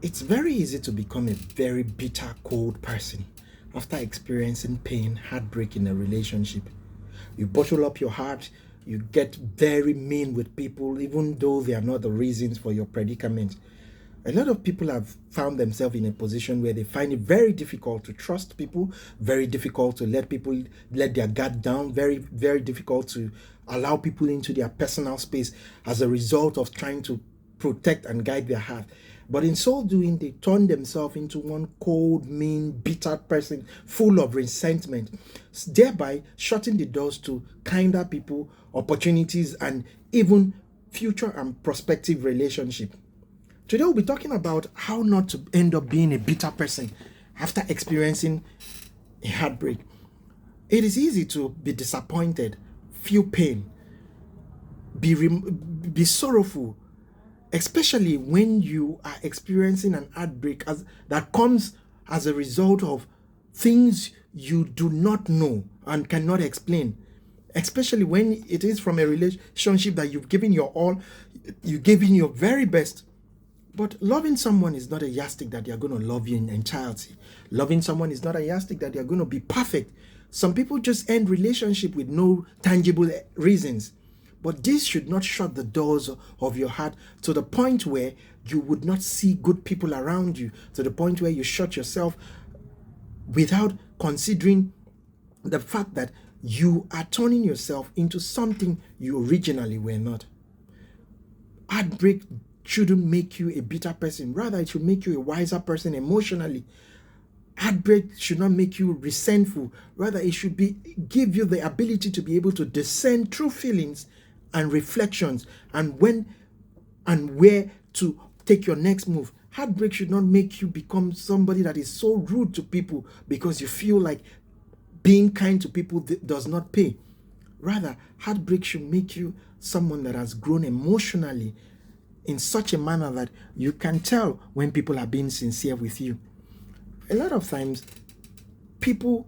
It's very easy to become a very bitter, cold person after experiencing pain, heartbreak in a relationship. You bottle up your heart, you get very mean with people, even though they are not the reasons for your predicament. A lot of people have found themselves in a position where they find it very difficult to trust people, very difficult to let people let their guard down, very, very difficult to allow people into their personal space as a result of trying to protect and guide their heart. But in so doing, they turn themselves into one cold, mean, bitter person full of resentment, thereby shutting the doors to kinder people, opportunities, and even future and prospective relationship. Today we'll be talking about how not to end up being a bitter person after experiencing a heartbreak. It is easy to be disappointed, feel pain, be sorrowful, especially when you are experiencing an heartbreak that comes as a result of things you do not know and cannot explain, especially when it is from a relationship that you've given your all, you've given your very best. But loving someone is not a yardstick that they're going to love you in entirety. Loving someone is not a yardstick that they're going to be perfect. Some people just end relationship with no tangible reasons. But this should not shut the doors of your heart to the point where you would not see good people around you, to the point where you shut yourself without considering the fact that you are turning yourself into something you originally were not. Heartbreak shouldn't make you a bitter person. Rather, it should make you a wiser person emotionally. Heartbreak should not make you resentful. Rather, it should give you the ability to be able to discern true feelings and reflections, and when and where to take your next move. Heartbreak should not make you become somebody that is so rude to people because you feel like being kind to people does not pay. Rather, heartbreak should make you someone that has grown emotionally in such a manner that you can tell when people are being sincere with you. A lot of times, people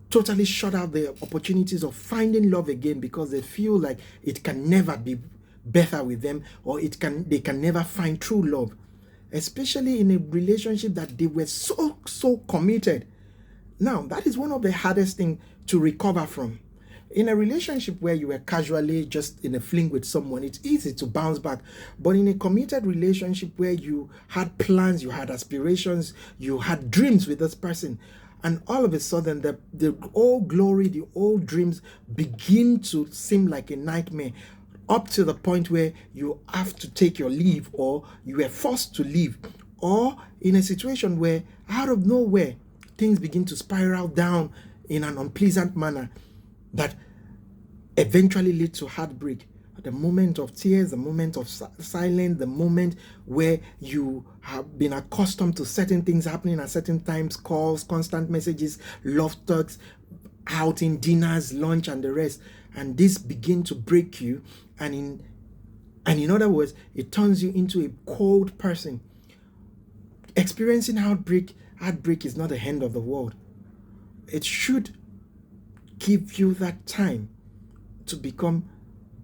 totally shut out the opportunities of finding love again because they feel like it can never be better with them, or they can never find true love, especially in a relationship that they were so committed. Now, that is one of the hardest things to recover from. In a relationship where you were casually just in a fling with someone, it's easy to bounce back. But in a committed relationship where you had plans, you had aspirations, you had dreams with this person, and all of a sudden the old glory, the old dreams begin to seem like a nightmare, up to the point where you have to take your leave, or you are forced to leave, or in a situation where out of nowhere things begin to spiral down in an unpleasant manner that eventually lead to heartbreak. The moment of tears, the moment of silence, the moment where you have been accustomed to certain things happening at certain times, calls, constant messages, love talks, outing, dinners, lunch, and the rest. And this begin to break you. And in other words, it turns you into a cold person. Experiencing heartbreak is not the end of the world. It should give you that time to become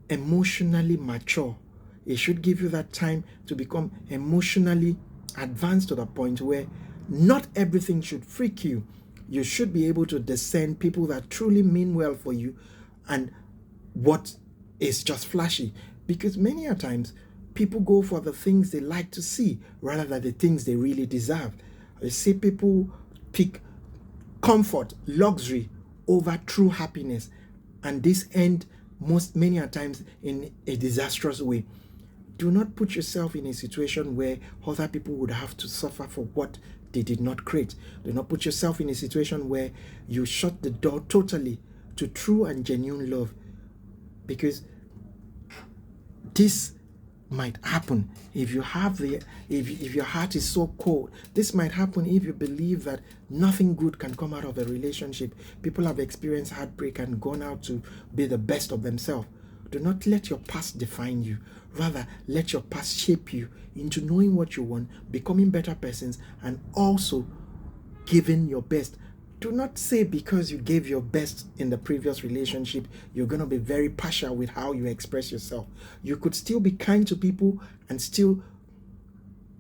emotionally mature. It should give you that time to become emotionally advanced to the point where not everything should freak you. You should be able to discern people that truly mean well for you and what is just flashy. Because many a times people go for the things they like to see rather than the things they really deserve. I see people pick comfort, luxury over true happiness, and this end many a times in a disastrous way. Do not put yourself in a situation where other people would have to suffer for what they did not create. Do not put yourself in a situation where you shut the door totally to true and genuine love, because this might happen if you have if your heart is so cold. This might happen if you believe that nothing good can come out of a relationship. People have experienced heartbreak and gone out to be the best of themselves. Do not let your past define you. Rather, let your past shape you into knowing what you want, becoming better persons, and also giving your best. Do not say because you gave your best in the previous relationship, you're going to be very partial with how you express yourself. You could still be kind to people and still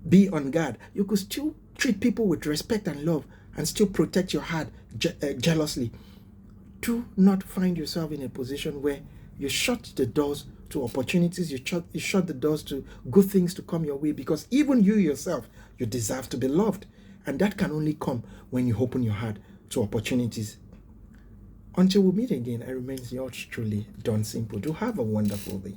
be on guard. You could still treat people with respect and love and still protect your heart jealously. Do not find yourself in a position where you shut the doors to opportunities, you shut the doors to good things to come your way, because even you yourself, you deserve to be loved. And that can only come when you open your heart to opportunities. Until we meet again, I remain yours truly, Don Simple. Do have a wonderful day.